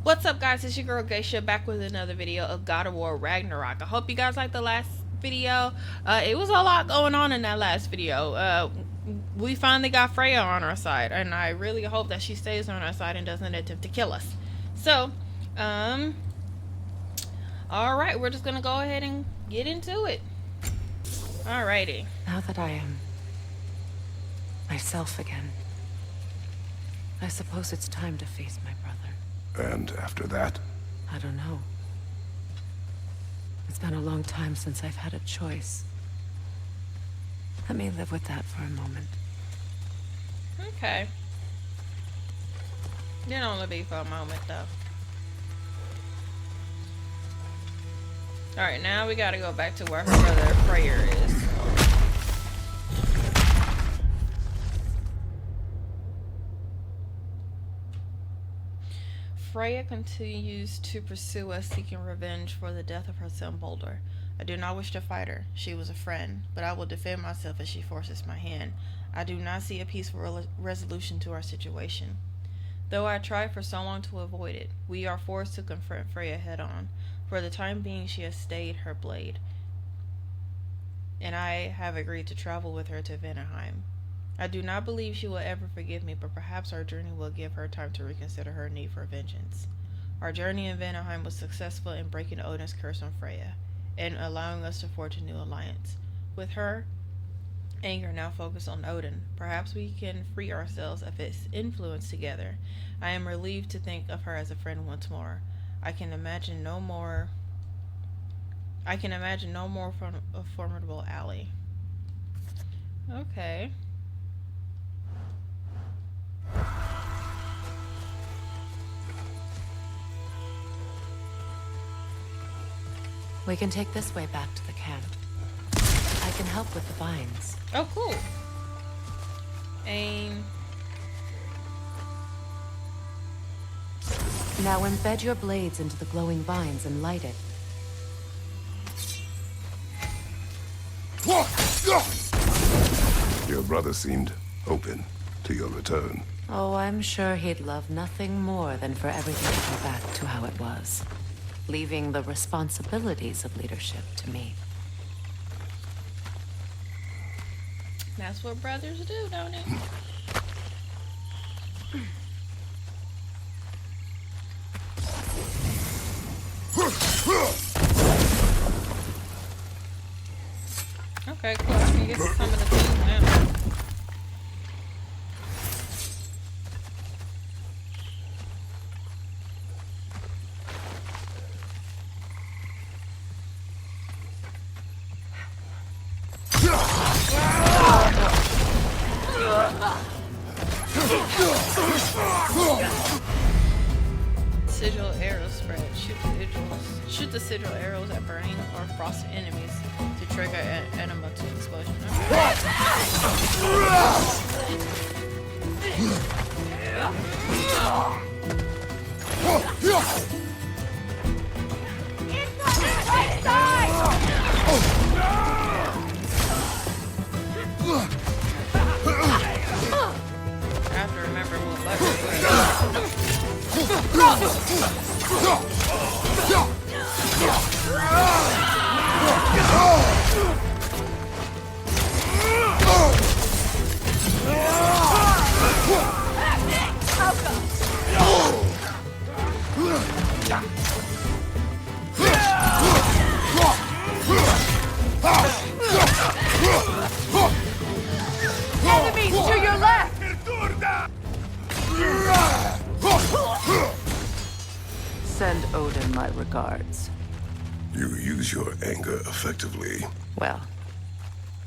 What's up, guys? It's your girl Geisha back with another video of God of War Ragnarok. I hope you guys liked the last video. It was a lot going on in that last video. We finally got Freya on our side, and I really hope that she stays on our side and doesn't attempt to kill us. So, alright, we're just gonna go ahead and get into it. Alrighty. Now that I am myself again, I suppose it's time to face my brother. And after that? I don't know. It's been a long time since I've had a choice. Let me live with that for a moment. Okay. Didn't only be for a moment, though. Alright, now we gotta go back to where her brother Freya is. Freya continues to pursue us, seeking revenge for the death of her son Baldur. I do not wish to fight her. She was a friend, but I will defend myself as she forces my hand. I do not see a peaceful resolution to our situation. Though I tried for so long to avoid it, we are forced to confront Freya head on. For the time being, she has stayed her blade, and I have agreed to travel with her to Vanaheim. I do not believe she will ever forgive me, but perhaps our journey will give her time to reconsider her need for vengeance. Our journey in Vanaheim was successful in breaking Odin's curse on Freya, and allowing us to forge a new alliance. With her anger now focused on Odin, perhaps we can free ourselves of his influence together. I am relieved to think of her as a friend once more. I can imagine no more from a formidable ally. Okay. We can take this way back to the camp. I can help with the vines. Oh, cool. Aim. Now embed your blades into the glowing vines and light it. Your brother seemed open to your return. Oh, I'm sure he'd love nothing more than for everything to go back to how it was, leaving the responsibilities of leadership to me. That's what brothers do, don't it? Okay, cool. I can get to some of the things now. Sigil arrow spread. Shoot the sigil arrows at burning or frosted enemies to trigger an enema to explosion. I have to remember what button. Enemies to your left! Send Odin my regards. You use your anger effectively. Well,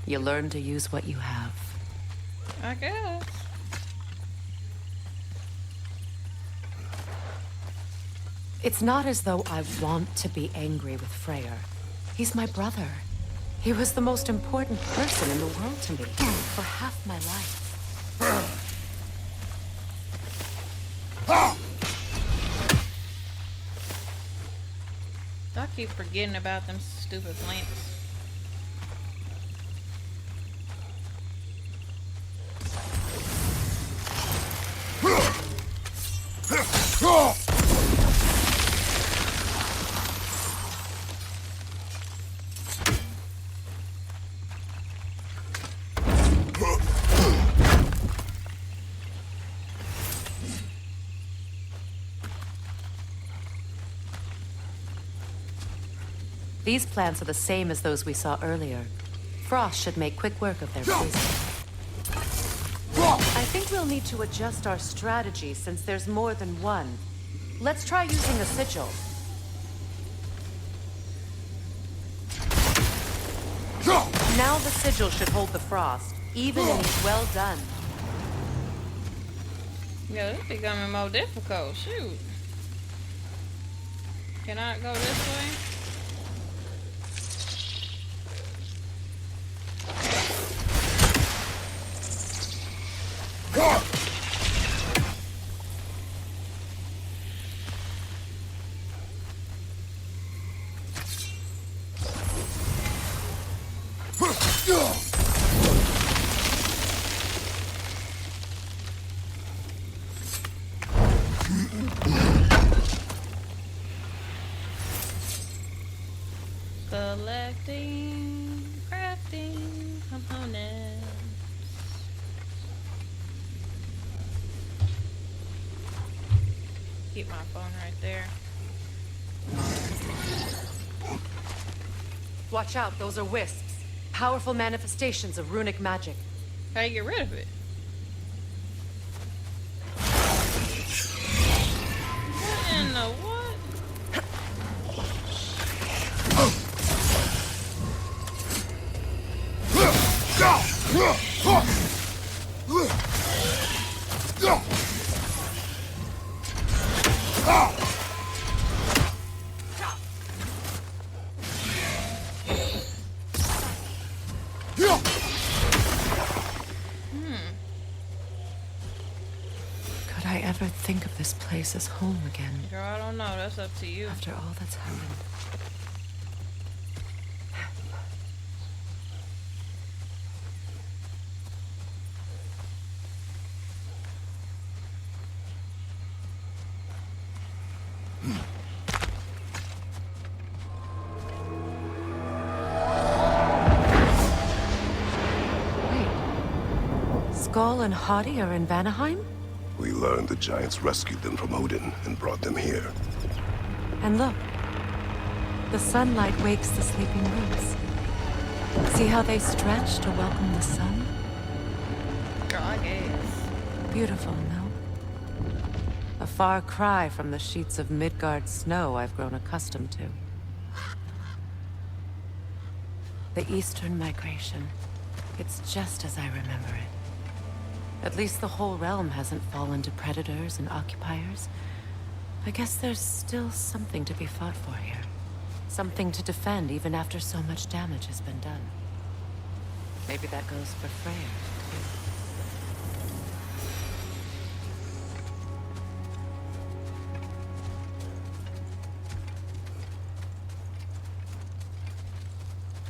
you learn to use what you have. I guess. It's not as though I want to be angry with Freyr. He's my brother. He was the most important person in the world to me for half my life. I keep forgetting about them stupid lamps. These plants are the same as those we saw earlier. Frost should make quick work of their poison. I think we'll need to adjust our strategy since there's more than one. Let's try using a sigil. Now the sigil should hold the frost, even and well done. Yeah, this is becoming more difficult. Shoot. Can I go this way? Collecting, crafting components. Keep my phone right there. Watch out, those are wisps. Powerful manifestations of runic magic. How do you get rid of it? What in the what? Could I ever think of this place as home again? Girl, I don't know. That's up to you. After all that's happened. Wait. Skull and Hottie are in Vanaheim? We learned the giants rescued them from Odin and brought them here. And look. The sunlight wakes the sleeping roots. See how they stretch to welcome the sun? Girl, I guess. Beautiful, no? A far cry from the sheets of Midgard snow I've grown accustomed to. The Eastern Migration. It's just as I remember it. At least the whole realm hasn't fallen to predators and occupiers. I guess there's still something to be fought for here. Something to defend even after so much damage has been done. Maybe that goes for Freyr,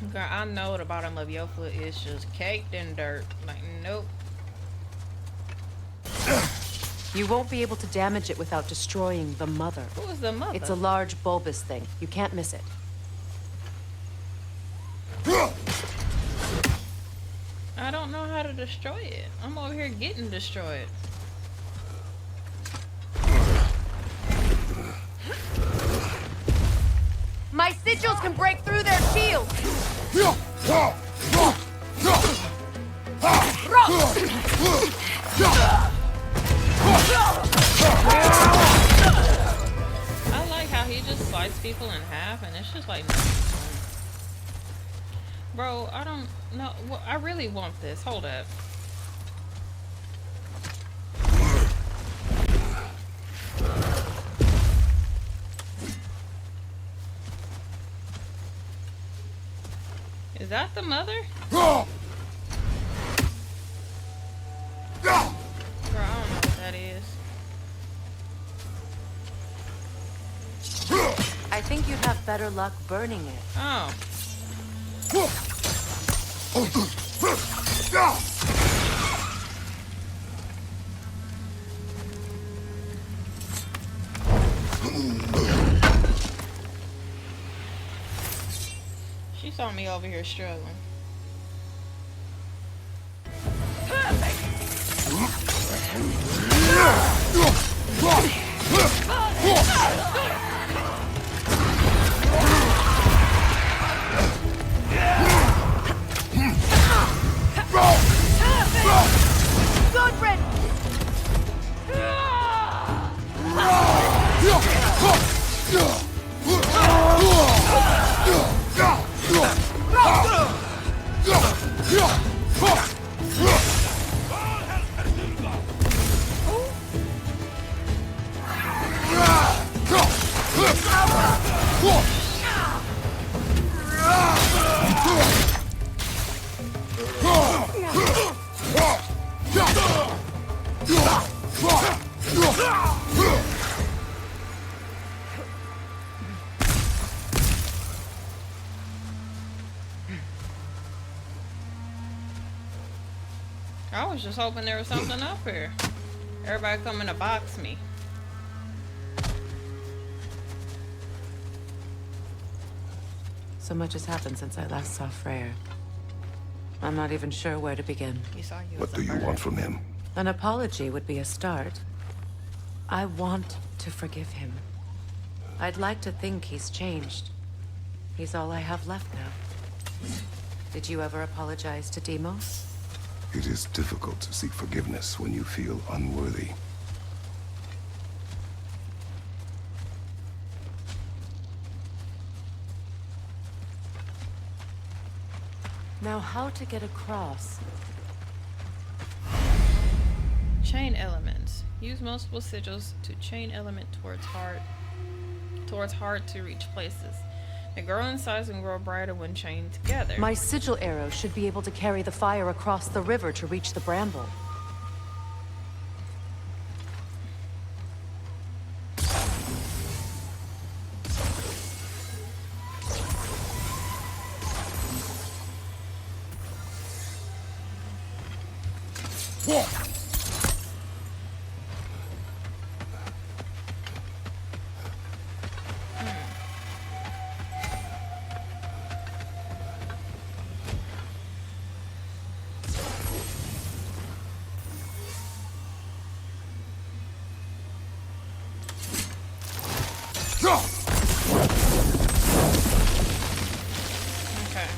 too. Girl, I know the bottom of your foot is just caked in dirt. Like, nope. You won't be able to damage it without destroying the mother. Who is the mother? It's a large bulbous thing. You can't miss it. I don't know how to destroy it. I'm over here getting destroyed. My sigils can break through their shields! I like how he just slices people in half and it's just like... Bro, I don't know. I really want this. Hold up. Is that the mother? Bro, I don't know what that is. I think you'd have better luck burning it. Oh. She saw me over here struggling. I was just hoping there was something up here. Everybody coming to box me. So much has happened since I last saw Freyr. I'm not even sure where to begin. He saw you. What do you want from him? An apology would be a start. I want to forgive him. I'd like to think he's changed. He's all I have left now. Did you ever apologize to Demos? It is difficult to seek forgiveness when you feel unworthy. Now, how to get across? Chain elements. Use multiple sigils to chain element towards hard to reach places. They grow in size and grow brighter when chained together. My sigil arrow should be able to carry the fire across the river to reach the bramble.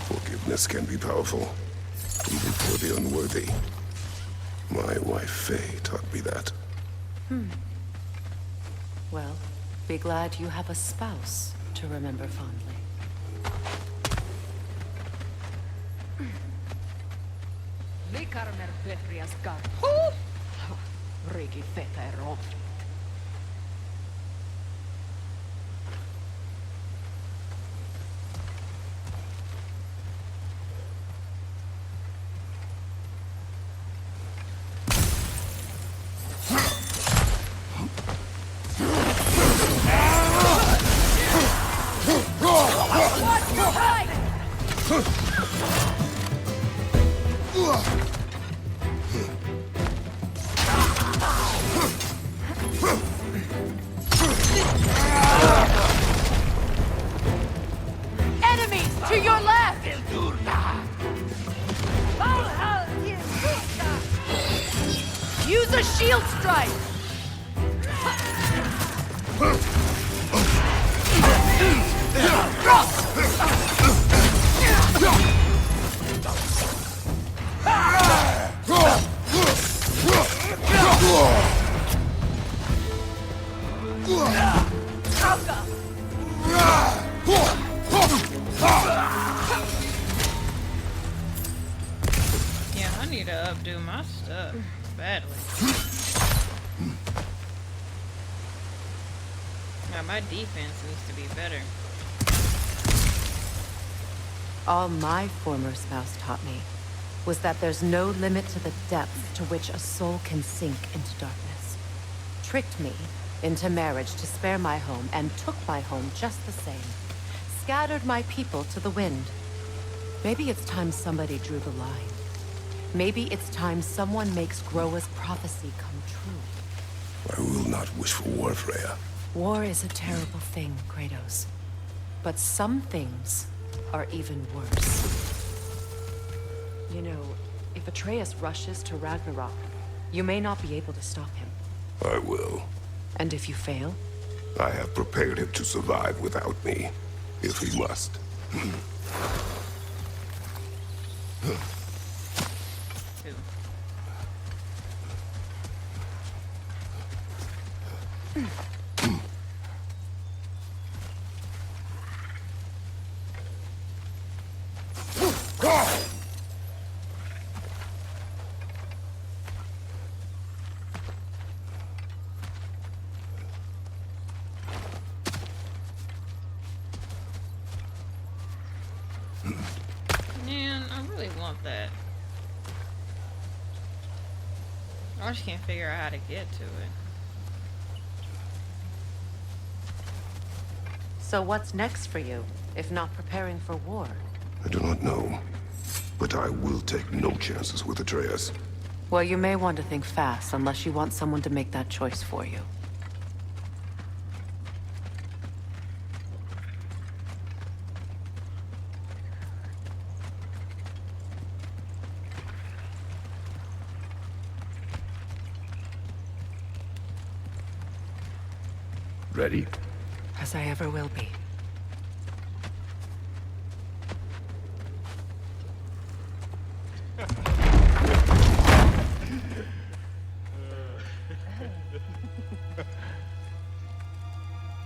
Forgiveness can be powerful, even for the unworthy. My wife Faye taught me that. Well, be glad you have a spouse to remember fondly. Enemies to your left! Use a shield strike! Yeah, I need to updo my stuff badly. Now my defense needs to be better. All my former spouse taught me was that there's no limit to the depth to which a soul can sink into darkness. Tricked me into marriage to spare my home and took my home just the same. Scattered my people to the wind. Maybe it's time somebody drew the line. Maybe it's time someone makes Groa's prophecy come true. I will not wish for war, Freya. War is a terrible thing, Kratos. But some things are even worse. You know, if Atreus rushes to Ragnarok, you may not be able to stop him. I will. And if you fail? I have prepared him to survive without me, if he must. Two. want that. I just can't figure out how to get to it. So what's next for you, if not preparing for war? I do not know, but I will take no chances with Atreus. Well, you may want to think fast, unless you want someone to make that choice for you. Ready? As I ever will be.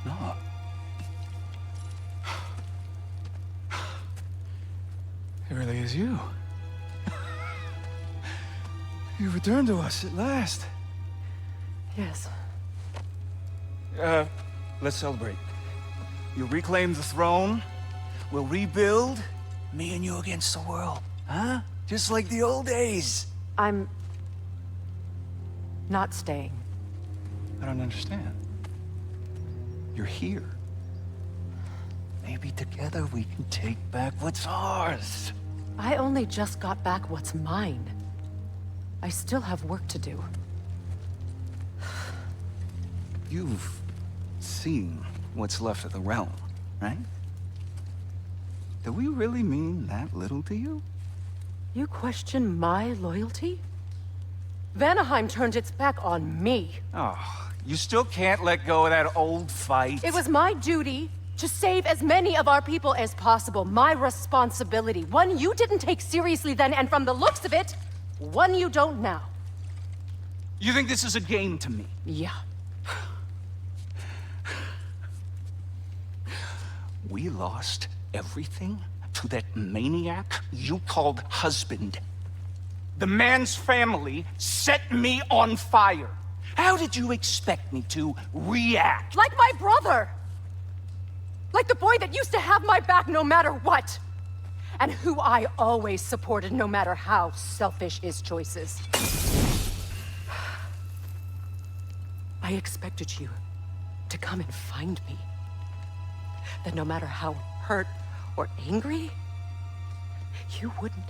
No. It really is you. You returned to us at last. Yes. Let's celebrate. You reclaim the throne. We'll rebuild. Me and you against the world. Huh? Just like the old days. I'm... not staying. I don't understand. You're here. Maybe together we can take back what's ours. I only just got back what's mine. I still have work to do. You've seen what's left of the realm, right? Do we really mean that little to you? You question my loyalty? Vanaheim turned its back on me. Oh, you still can't let go of that old fight? It was my duty to save as many of our people as possible. My responsibility. One you didn't take seriously then, and from the looks of it, one you don't now. You think this is a game to me? Yeah. We lost everything to that maniac you called husband. The man's family set me on fire. How did you expect me to react? Like my brother! Like the boy that used to have my back no matter what! And who I always supported no matter how selfish his choices. I expected you to come and find me. That no matter how hurt or angry, you wouldn't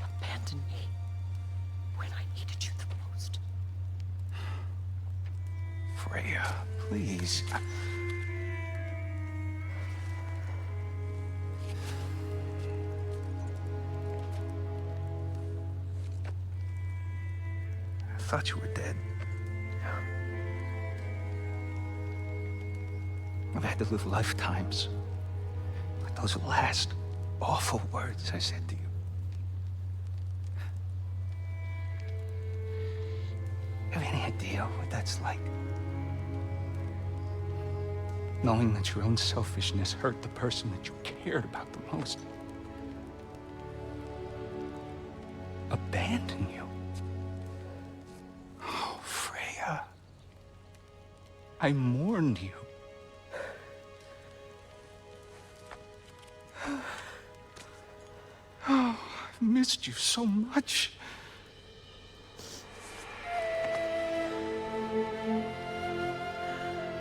abandon me when I needed you the most. Freya, please. I thought you were dead. I've had to live lifetimes with those last awful words I said to you. Have any idea what that's like? Knowing that your own selfishness hurt the person that you cared about the most. Abandon you. Oh, Freya. I mourned you. Oh, I've missed you so much.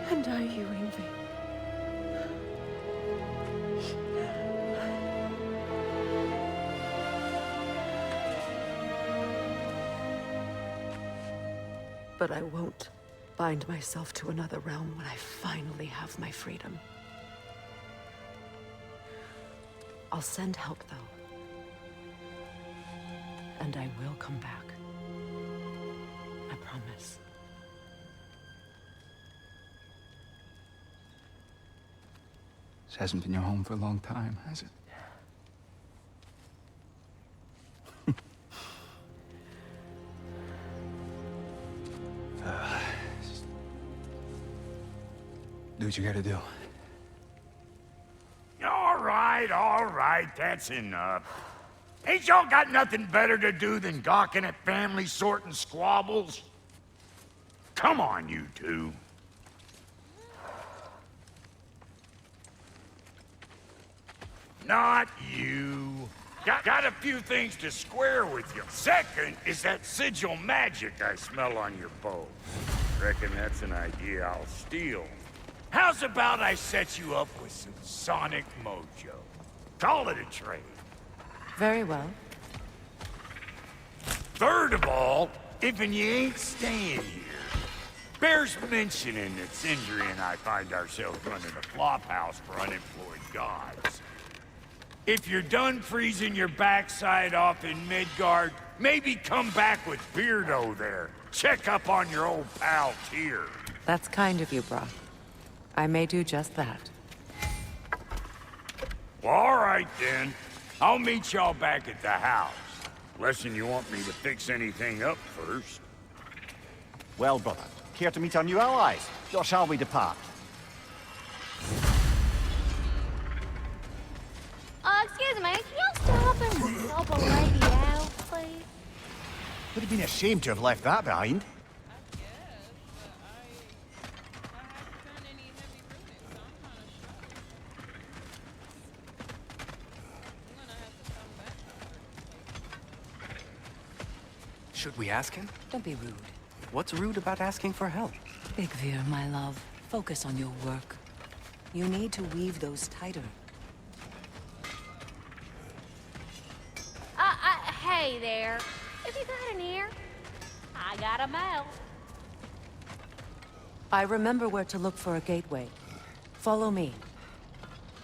And are you envy? But I won't bind myself to another realm when I finally have my freedom. I'll send help, though. And I will come back. I promise. This hasn't been your home for a long time, has it? Do what you gotta do. All right, that's enough. Ain't y'all got nothing better to do than gawking at family sorting squabbles? Come on, you two. Not you. Got a few things to square with you. Second is that sigil magic I smell on your bow. Reckon that's an idea I'll steal. How's about I set you up with some sonic mojo? Call it a trade. Very well. Third of all, if you ain't staying here, bears mentioning that Sindri and I find ourselves running a flop house for unemployed gods. If you're done freezing your backside off in Midgard, maybe come back with Beardo there. Check up on your old pal Tyr. That's kind of you, Brock. I may do just that. Well, all right then. I'll meet y'all back at the house. Unless you want me to fix anything up first. Well, brother, care to meet our new allies? Or shall we depart? Excuse me, can y'all stop and help a lady out, please? Would have been a shame to have left that behind. I guess, but I haven't done any heavy rooting, so I'm kind of shocked. I'm gonna have to come back to certain places. Should we ask him? Don't be rude. What's rude about asking for help? Big Veer, my love. Focus on your work. You need to weave those tighter. Hey there. If you got an ear, I got a mouth. I remember where to look for a gateway. Follow me.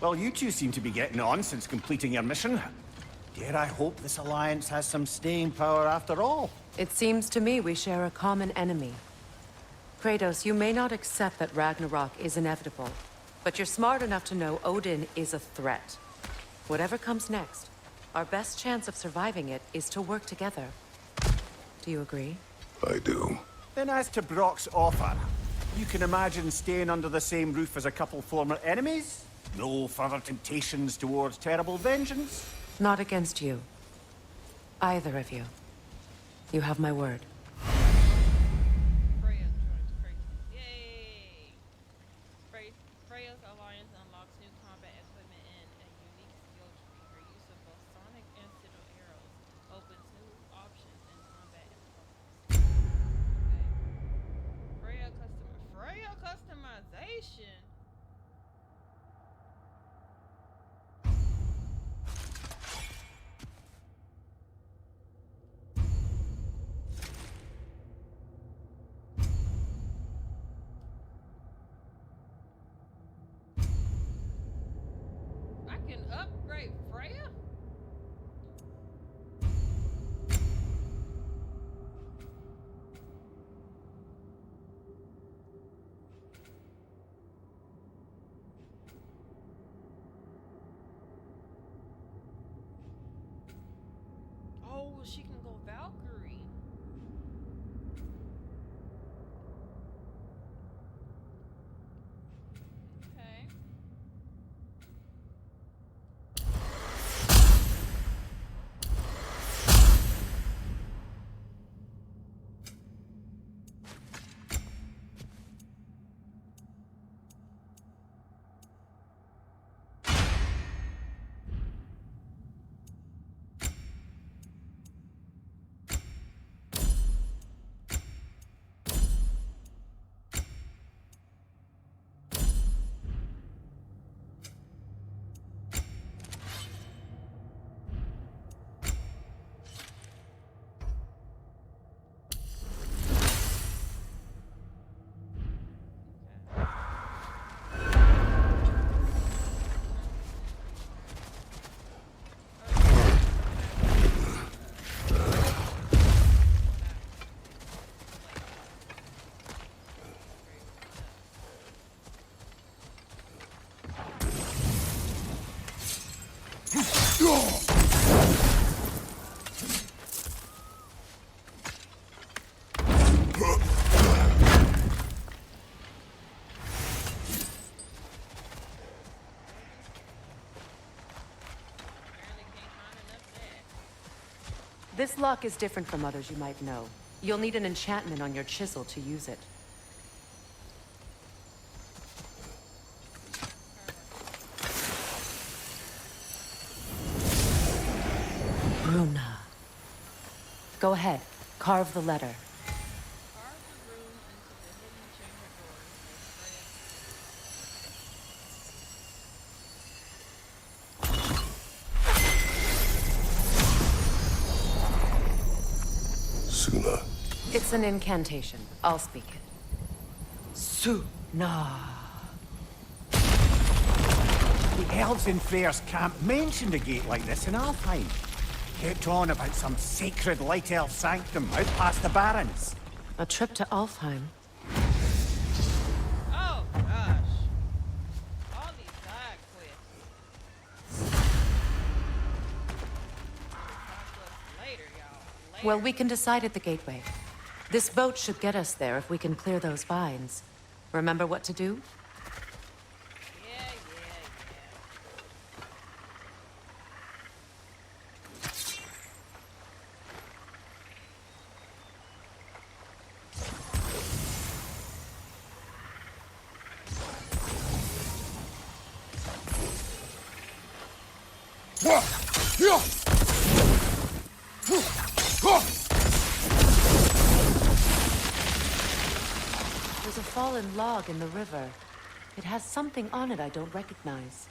Well, you two seem to be getting on since completing your mission. Dare I hope this alliance has some staying power after all? It seems to me we share a common enemy. Kratos, you may not accept that Ragnarok is inevitable, but you're smart enough to know Odin is a threat. Whatever comes next, our best chance of surviving it is to work together. Do you agree? I do. Then as to Brock's offer, you can imagine staying under the same roof as a couple former enemies? No further temptations towards terrible vengeance? Not against you. Either of you. You have my word. Freya joins crazy. Yay! Freya's alliance unlocks new combat equipment and a unique skill tree. Her use of both sonic and sigil arrows opens new options in combat and puzzles. Okay. Freya customization. I can upgrade Freya? Oh, she can go Valkyrie. Okay. This lock is different from others you might know. You'll need an enchantment on your chisel to use it. Go ahead. Carve the letter. Carve the rune into the hidden chamber doors. Suna. It's an incantation. I'll speak it. Suna. The elves in Freyr's camp mentioned a gate like this in Alfheim. Kept on about some sacred light elf sanctum out past the barrens. A trip to Alfheim. Oh gosh. All these side quests. Later, y'all. Later. Well, we can decide at the gateway. This boat should get us there if we can clear those vines. Remember what to do? Yeah. There's a fallen log in the river. It has something on it I don't recognize.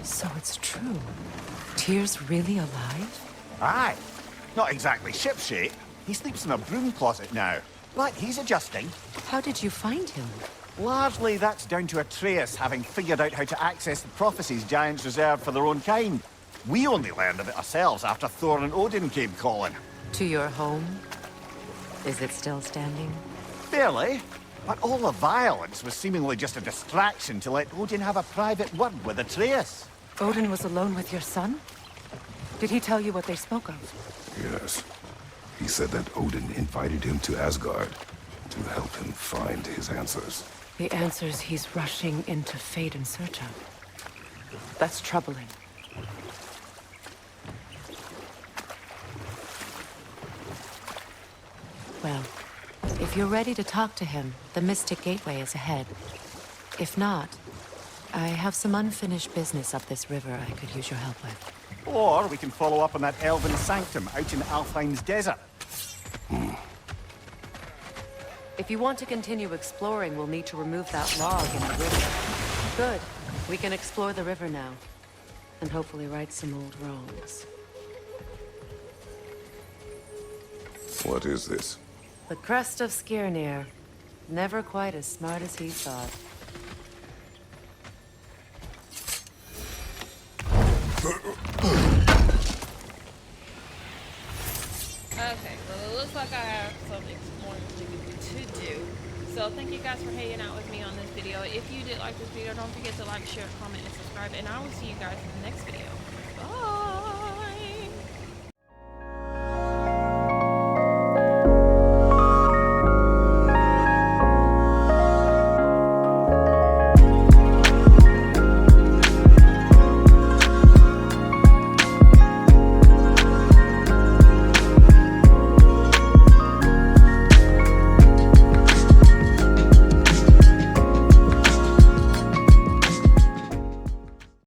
So it's true. Tyr's really alive? Aye. Not exactly shipshape. He sleeps in a broom closet now. But he's adjusting. How did you find him? Largely, that's down to Atreus having figured out how to access the prophecies giants reserved for their own kind. We only learned of it ourselves after Thor and Odin came calling. To your home? Is it still standing? Barely. But all the violence was seemingly just a distraction to let Odin have a private word with Atreus. Odin was alone with your son? Did he tell you what they spoke of? Yes. He said that Odin invited him to Asgard to help him find his answers. The answers he's rushing into fate in search of. That's troubling. Well, if you're ready to talk to him, the Mystic Gateway is ahead. If not, I have some unfinished business up this river I could use your help with. Or we can follow up on that elven sanctum out in Alfheim's desert. If you want to continue exploring, we'll need to remove that log in the river. Good. We can explore the river now. And hopefully right some old wrongs. What is this? The crest of Skirnir. Never quite as smart as he thought. Okay, well it looks like I have some exploring to do. So thank you guys for hanging out with me on this video. If you did like this video, don't forget to like, share, comment, and subscribe. And I will see you guys in the next video.